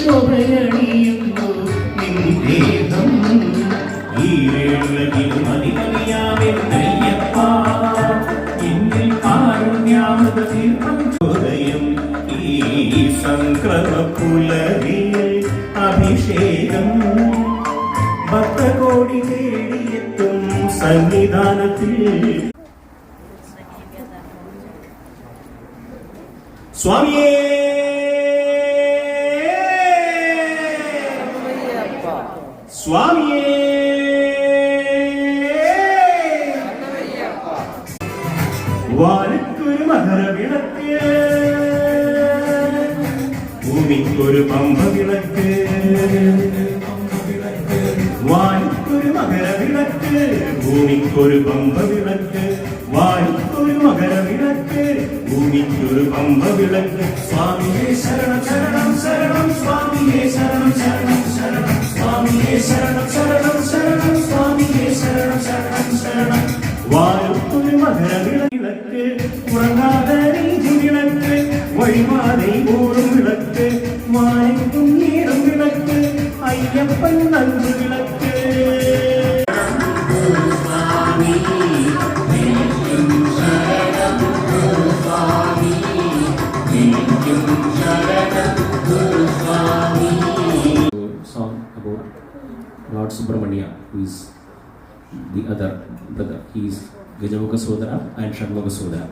ശോഭയണിയുന്നു നിന്ദേഹം ഈ വേളയിലും അതികവിയാമെന്നയ്യപ്പ എന്നിൽ കാരുണ്യാമൃത തീർത്ഥം ഹൃദയം ഈ സംക്രമപുലരിൽ അഭിഷേകം ഭക്തകോടി തേടിയെത്തും സന്നിധാനത്തിൽ സ്വാമിയേ സ്വാമിയേ വാനക്കൊരു മകരവിളക്ക് ഭൂമിക്കൊരു പമ്പവിളക്ക് വാനക്കൊരു മകരവിളക്ക് ഭൂമിക്കൊരു പമ്പവിളക്ക് വാനക്കൊരു മകരവിളക്ക് ഭൂമിക്കൊരു പമ്പവിളക്ക് സ്വാമിയേ ശരണം ശരണം ശരണം സ്വാമിയേ ശരണം ശരണം ശരണം സ്വാമിയേ ശരണം ശരണം ശരണം സ്വാമിയേ ശരണം ശരണം ശരണം വാനക്കൊരു മകരവിളക്ക് ഉറങ്ങാതെ നീതി വിളക്ക് വഴിമാറി ഓടും വിളക്ക് വാനക്കും ഏറും വിളക്ക് അയ്യപ്പൻ നൽകു വിളക്ക് song about Lord Subramania, who is the other brother. He is Gajamukha Sodara and Shanmukha Sodara.